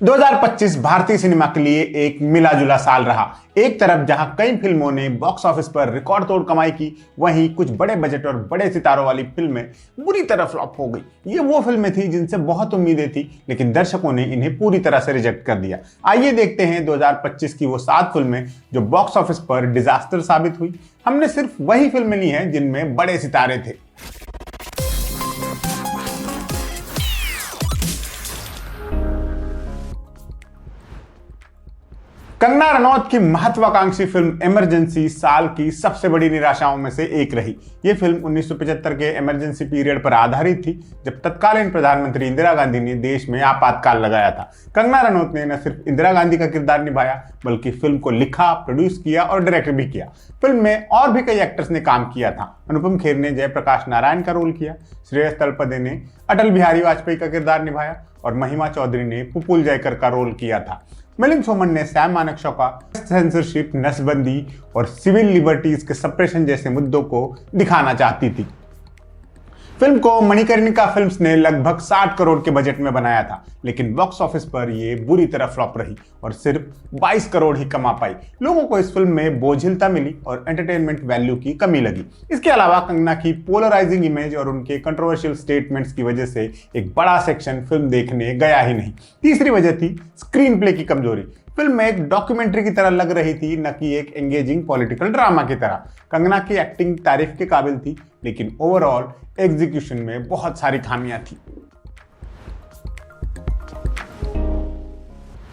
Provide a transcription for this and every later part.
2025 भारतीय सिनेमा के लिए एक मिला जुला साल रहा। एक तरफ जहां कई फिल्मों ने बॉक्स ऑफिस पर रिकॉर्ड तोड़ कमाई की, वहीं कुछ बड़े बजट और बड़े सितारों वाली फिल्में बुरी तरह फ्लॉप हो गई। ये वो फिल्में थी जिनसे बहुत उम्मीदें थी, लेकिन दर्शकों ने इन्हें पूरी तरह से रिजेक्ट कर दिया। आइए देखते हैं 2025 की वो 7 फिल्में जो बॉक्स ऑफिस पर डिजास्टर साबित हुई। हमने सिर्फ वही फिल्में ली हैं जिनमें बड़े सितारे थे। कंगना रनौत की महत्वाकांक्षी फिल्म इमरजेंसी साल की सबसे बड़ी निराशाओं में से एक रही। यह फिल्म 1975 के इमरजेंसी पीरियड पर आधारित थी, जब तत्कालीन प्रधानमंत्री इंदिरा गांधी ने देश में आपातकाल लगाया था। कंगना रनौत ने न सिर्फ इंदिरा गांधी का किरदार निभाया, बल्कि फिल्म को लिखा, प्रोड्यूस किया और डायरेक्ट भी किया। फिल्म में और भी कई एक्टर्स ने काम किया था। अनुपम खेर ने जयप्रकाश नारायण का रोल किया, श्रेयस तलपदे ने अटल बिहारी वाजपेयी का किरदार निभाया और महिमा चौधरी ने पुपुल जयकर का रोल किया था। मिलिंद सोमन ने सैम मानेकशॉ का सेंसरशिप, नसबंदी और सिविल लिबर्टीज के सप्रेशन जैसे मुद्दों को दिखाना चाहती थी। फिल्म को मणिकर्णिका फिल्म्स ने लगभग 60 करोड़ के बजट में बनाया था, लेकिन बॉक्स ऑफिस पर यह बुरी तरह फ्लॉप रही और सिर्फ 22 करोड़ ही कमा पाई। लोगों को इस फिल्म में बोझिलता मिली और एंटरटेनमेंट वैल्यू की कमी लगी। इसके अलावा कंगना की पोलराइजिंग इमेज और उनके कंट्रोवर्शियल स्टेटमेंट्स की वजह से एक बड़ा सेक्शन फिल्म देखने गया ही नहीं। तीसरी वजह थी स्क्रीन प्ले की कमजोरी। फिल्म में एक डॉक्यूमेंट्री की तरह लग रही थी, न कि एक एंगेजिंग पॉलिटिकल ड्रामा की तरह। कंगना की एक्टिंग तारीफ के काबिल थी, लेकिन ओवरऑल एग्जीक्यूशन में बहुत सारी खामियां थी।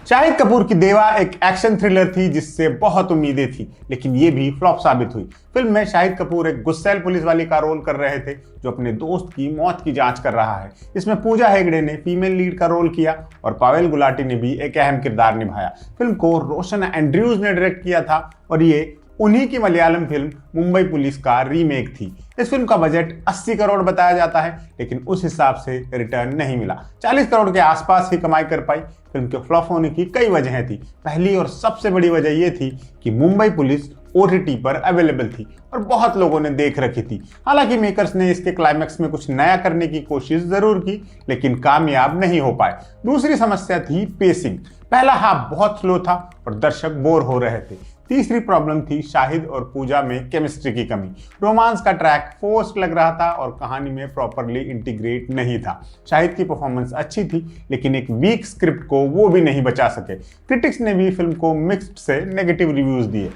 शाहिद कपूर की देवा एक एक्शन थ्रिलर थी जिससे बहुत उम्मीदें थी, लेकिन ये भी फ्लॉप साबित हुई। फिल्म में शाहिद कपूर एक गुस्सैल पुलिस वाले का रोल कर रहे थे जो अपने दोस्त की मौत की जांच कर रहा है। इसमें पूजा हेगड़े ने फीमेल लीड का रोल किया और पावेल गुलाटी ने भी एक अहम किरदार निभाया। फिल्म को रोशन एंड्रयूज ने डायरेक्ट किया था और ये उन्हीं की मलयालम फिल्म मुंबई पुलिस का रीमेक थी। इस फिल्म का बजट 80 करोड़ बताया जाता है, लेकिन उस हिसाब से रिटर्न नहीं मिला। 40 करोड़ के आसपास ही कमाई कर पाई। फिल्म के फ्लॉप होने की कई वजहें थी। पहली और सबसे बड़ी वजह यह थी कि मुंबई पुलिस OTT पर अवेलेबल थी और बहुत लोगों ने देख रखी थी। हालांकि मेकर्स ने इसके क्लाइमैक्स में कुछ नया करने की कोशिश जरूर की, लेकिन कामयाब नहीं हो पाए। दूसरी समस्या थी पेसिंग। पहला हाफ बहुत स्लो था और दर्शक बोर हो रहे थे। तीसरी प्रॉब्लम थी शाहिद और पूजा में केमिस्ट्री की कमी। रोमांस का ट्रैक फोर्स्ड लग रहा था और कहानी में प्रॉपरली इंटीग्रेट नहीं था। शाहिद की परफॉर्मेंस अच्छी थी, लेकिन एक वीक स्क्रिप्ट को वो भी नहीं बचा सके। क्रिटिक्स ने भी फिल्म को मिक्स्ड से नेगेटिव रिव्यूज दिए।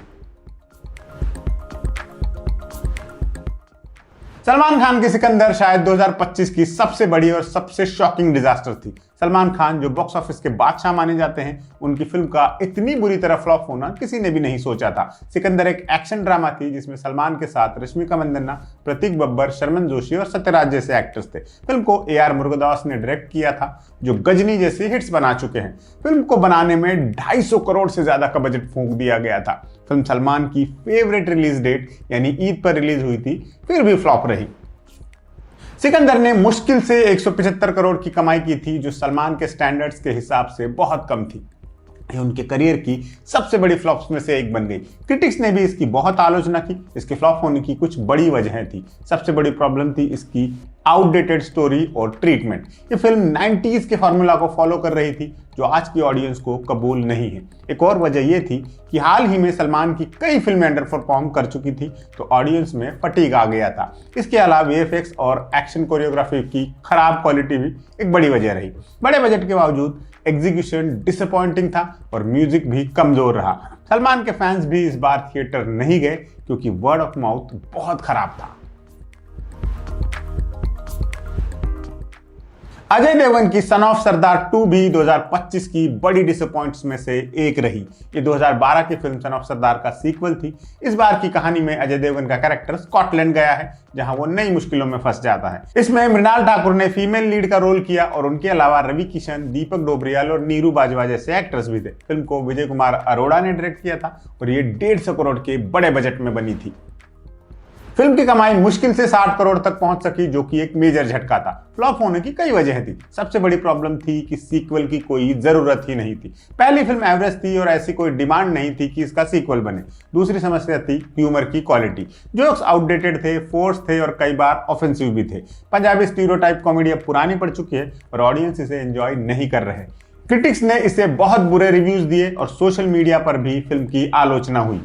सलमान खान की सिकंदर शायद 2025 की सबसे बड़ी और सबसे शॉकिंग डिजास्टर थी। सलमान खान जो बॉक्स ऑफिस के बादशाह माने जाते हैं, उनकी फिल्म का इतनी बुरी तरह फ्लॉप होना किसी ने भी नहीं सोचा था। सिकंदर एक एक्शन ड्रामा थी जिसमें सलमान के साथ रश्मिका मंदान्ना, प्रतीक बब्बर, शर्मन जोशी और सत्यराज जैसे एक्टर्स थे। फिल्म को AR मुरुगदास ने डायरेक्ट किया था, जो गजनी जैसी हिट्स बना चुके हैं। फिल्म को बनाने में 250 करोड़ से ज्यादा का बजट फूंक दिया गया था। फिल्म सलमान की फेवरेट रिलीज डेट यानी ईद पर रिलीज हुई थी, फिर भी फ्लॉप रही। सिकंदर ने मुश्किल से 175 करोड़ की कमाई की थी, जो सलमान के स्टैंडर्ड्स के हिसाब से बहुत कम थी। ये उनके करियर की सबसे बड़ी फ्लॉप्स में से एक बन गई। क्रिटिक्स ने भी इसकी बहुत आलोचना की। इसके फ्लॉप होने की कुछ बड़ी वजहें थी। सबसे बड़ी प्रॉब्लम थी इसकी आउटडेटेड स्टोरी और ट्रीटमेंट। ये फिल्म 90s के फॉर्मूला को फॉलो कर रही थी, जो आज की ऑडियंस को कबूल नहीं है। एक और वजह यह थी कि हाल ही में सलमान की कई फिल्में अंडर परफॉर्म कर चुकी थी, तो ऑडियंस में फटीग आ गया था। इसके अलावा VFX और एक्शन कोरियोग्राफी की खराब क्वालिटी भी एक बड़ी वजह रही। बड़े बजट के बावजूद एग्जीक्यूशन डिसअपॉइंटिंग था और म्यूजिक भी कमजोर रहा। सलमान के फैंस भी इस बार थिएटर नहीं गए क्योंकि वर्ड ऑफ माउथ बहुत खराब था। अजय देवगन की सन ऑफ सरदार 2 भी 2025 की बड़ी डिसअपॉइंट्स में से एक रही। ये 2012 की फिल्म सन ऑफ सरदार का सीक्वल थी। इस बार की कहानी में अजय देवगन का कैरेक्टर स्कॉटलैंड गया है, जहां वो नई मुश्किलों में फंस जाता है। इसमें मृणाल ठाकुर ने फीमेल लीड का रोल किया और उनके अलावा रवि किशन, दीपक डोबरियाल और नीरू बाजवा जैसे एक्टर्स भी थे। फिल्म को विजय कुमार अरोड़ा ने डायरेक्ट किया था और ये 150 करोड़ के बड़े बजट में बनी थी। फिल्म की कमाई मुश्किल से 60 करोड़ तक पहुंच सकी, जो कि एक मेजर झटका था। फ्लॉप होने की कई वजह थी। सबसे बड़ी प्रॉब्लम थी कि सीक्वल की कोई जरूरत ही नहीं थी। पहली फिल्म एवरेज थी और ऐसी कोई डिमांड नहीं थी कि इसका सीक्वल बने। दूसरी समस्या थी ह्यूमर की क्वालिटी। जोक्स आउटडेटेड थे, फोर्स थे और कई बार ऑफेंसिव भी थे। पंजाबी स्टीरियोटाइप कॉमेडी अब पुरानी पड़ चुकी है और ऑडियंस इसे एंजॉय नहीं कर रहे। क्रिटिक्स ने इसे बहुत बुरे रिव्यूज दिए और सोशल मीडिया पर भी फिल्म की आलोचना हुई।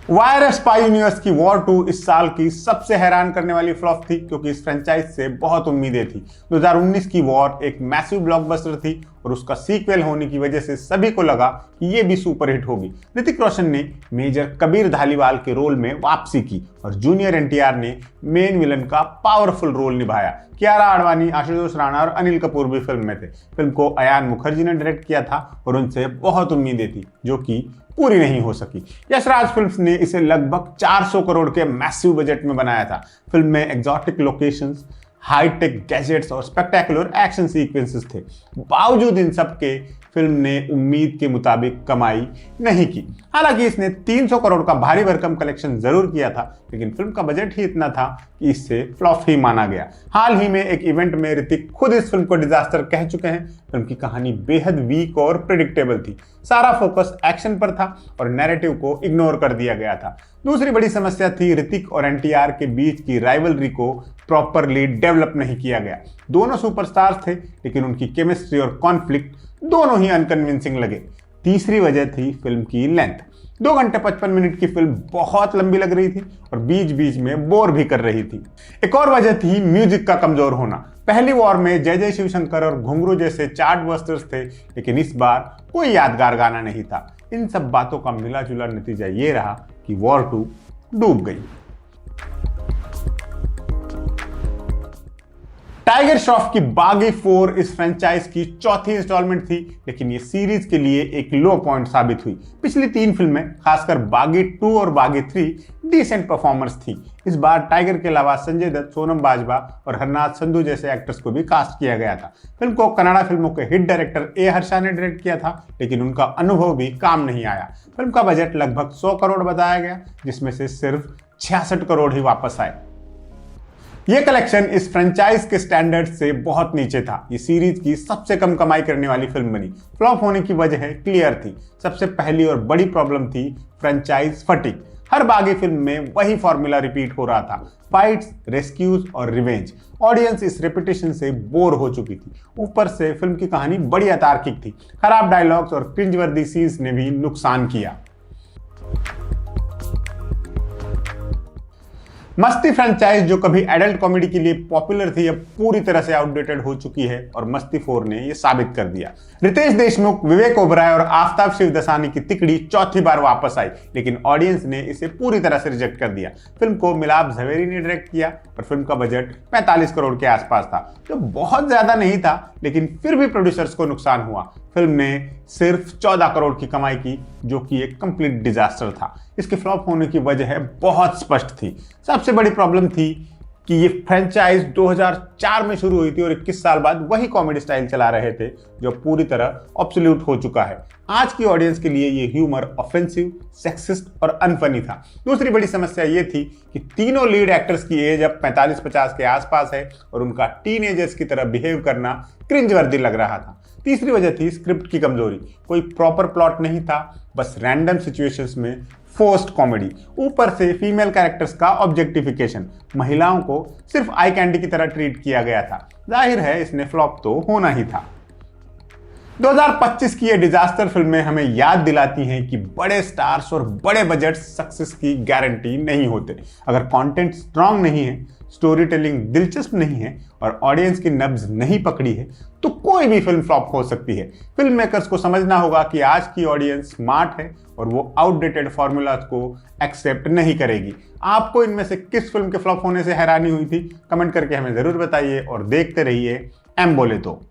वायर स्पाई यूनिवर्स की वॉर 2 इस साल की सबसे हैरान करने वाली फ्लॉप थी, क्योंकि इस फ्रेंचाइज से बहुत उम्मीदें थी। 2019 की वॉर एक मैसिव ब्लॉकबस्टर थी और उसका सीक्वल होने की वजह से सभी को लगा कि ये भी सुपरहिट होगी। ऋतिक रोशन ने मेजर कबीर धालीवाल के रोल में वापसी की और जूनियर एनटीआर ने मेन विलन का पावरफुल रोल निभाया। कियारा आडवाणी, आशुतोष राणा और अनिल कपूर भी फिल्म में थे। फिल्म को अयान मुखर्जी ने डायरेक्ट किया था और उनसे बहुत उम्मीदें थी जो कि पूरी नहीं हो सकी। यशराज फिल्म्स ने इसे लगभग 400 करोड़ के मैसिव बजट में बनाया था। फिल्म में एग्जॉटिक लोकेशंस, हाईटेक गैजेट्स और स्पेक्टेकुलर एक्शन सीक्वेंसेस थे। बावजूद इन सब के फिल्म ने उम्मीद के मुताबिक कमाई नहीं की। हालांकि इसने 300 करोड़ का भारी भरकम कलेक्शन जरूर किया था, लेकिन फिल्म का बजट ही इतना था कि इससे फ्लॉप ही माना गया। हाल ही में एक इवेंट में ऋतिक खुद इस फिल्म को डिजास्टर कह चुके हैं। फिल्म की कहानी बेहद वीक और प्रेडिक्टेबल थी। सारा फोकस एक्शन पर था और नैरेटिव को इग्नोर कर दिया गया था। दूसरी बड़ी समस्या थी ऋतिक और एनटीआर के बीच की राइवलरी को प्रॉपरली डेवलप नहीं किया गया। दोनों सुपरस्टार्स थे, लेकिन उनकी केमिस्ट्री और कॉन्फ्लिक्ट दोनों ही अनकन्विंसिंग लगे। तीसरी वजह थी फिल्म की लेंथ। 2 घंटे 55 मिनट की फिल्म बहुत लंबी लग रही थी और बीच बीच में बोर भी कर रही थी। एक और वजह थी म्यूजिक का कमजोर होना। पहली वॉर में जय जय शिवशंकर और घुंघरू जैसे चार्ट बस्टर्स थे, लेकिन इस बार कोई यादगार गाना नहीं था। इन सब बातों का मिला जुला नतीजा ये रहा कि वॉर 2 डूब गई। टाइगर श्रॉफ की बागी 4 इस फ्रेंचाइज की चौथी इंस्टॉलमेंट थी, लेकिन ये सीरीज के लिए एक लो पॉइंट साबित हुई। पिछली 3 फिल्में, खासकर बागी 2 और बागी 3, डिसेंट परफॉर्मर्स थी। इस बार टाइगर के अलावा संजय दत्त, सोनम बाजवा और हरनाथ संधू जैसे एक्टर्स को भी कास्ट किया गया था। फिल्म को कन्नड़ा फिल्मों के हिट डायरेक्टर ए हर्षा ने डायरेक्ट किया था, लेकिन उनका अनुभव भी काम नहीं आया। फिल्म का बजट लगभग 100 करोड़ बताया गया, जिसमें से सिर्फ 66 करोड़ ही वापस आए। यह कलेक्शन इस फ्रेंचाइज के स्टैंडर्ड से बहुत नीचे था। ये सीरीज की सबसे कम कमाई करने वाली फिल्म बनी। फ्लॉप होने की वजह क्लियर थी। सबसे पहली और बड़ी प्रॉब्लम थी फ्रेंचाइज फटीग। हर बागी फिल्म में वही फॉर्मूला रिपीट हो रहा था, फाइट्स, रेस्क्यूज और रिवेंज। ऑडियंस इस रेपिटेशन से बोर हो चुकी थी। ऊपर से फिल्म की कहानी बड़ी अतार्किक थी। खराब डायलॉग्स और क्रिंजवर्दी सीन्स ने भी नुकसान किया। मस्ती फ्रेंचाइज जो कभी एडल्ट कॉमेडी के लिए पॉपुलर थी, अब पूरी तरह से आउटडेटेड हो चुकी है और मस्ती 4 ने यह साबित कर दिया। रितेश देशमुख, विवेक ओबराय और आफ्ताब शिवदसानी की तिकड़ी चौथी बार वापस आई, लेकिन ऑडियंस ने इसे पूरी तरह से रिजेक्ट कर दिया। फिल्म को मिलाप झवेरी ने डायरेक्ट किया और फिल्म का बजट 45 करोड़ के आसपास था, जो बहुत ज्यादा नहीं था, लेकिन फिर भी प्रोड्यूसर्स को नुकसान हुआ। फिल्म ने सिर्फ 14 करोड़ की कमाई की, जो कि एक कंप्लीट डिजास्टर था। इसके फ्लॉप होने की वजह बहुत स्पष्ट थी। सबसे बड़ी प्रॉब्लम थी कि ये फ्रेंचाइज 2004 में शुरू हुई थी और 21 साल बाद वही कॉमेडी स्टाइल चला रहे थे, जो पूरी तरह ऑब्सोल्यूट हो चुका है। आज की ऑडियंस के लिए ये ह्यूमर ऑफेंसिव, सेक्सिस्ट और अनफनी था। दूसरी बड़ी समस्या ये थी कि तीनों लीड एक्टर्स की एज अब 45-50 के आसपास है और उनका टीनेजर्स की तरह बिहेव करना क्रिंजवर्दी लग रहा था। तीसरी वजह थी स्क्रिप्ट की कमजोरी। कोई प्रॉपर प्लॉट नहीं था, बस रैंडम सिचुएशंस में फोर्स्ड कॉमेडी। ऊपर से फीमेल कैरेक्टर्स का ऑब्जेक्टिफिकेशन। महिलाओं को सिर्फ आई कैंडी की तरह ट्रीट किया गया था। जाहिर है इसने फ्लॉप तो होना ही था। 2025 की ये डिजास्टर फिल्में हमें याद दिलाती हैं कि बड़े स्टार्स और बड़े बजट सक्सेस की गारंटी नहीं होते। अगर कंटेंट स्ट्रांग नहीं है, स्टोरी टेलिंग दिलचस्प नहीं है और ऑडियंस की नब्ज नहीं पकड़ी है, तो कोई भी फिल्म फ्लॉप हो सकती है। फिल्म मेकर्स को समझना होगा कि आज की ऑडियंस स्मार्ट है और वो आउटडेटेड फॉर्मूलाज को एक्सेप्ट नहीं करेगी। आपको इनमें से किस फिल्म के फ्लॉप होने से हैरानी हुई थी? कमेंट करके हमें जरूर बताइए और देखते रहिए एम बोले तो।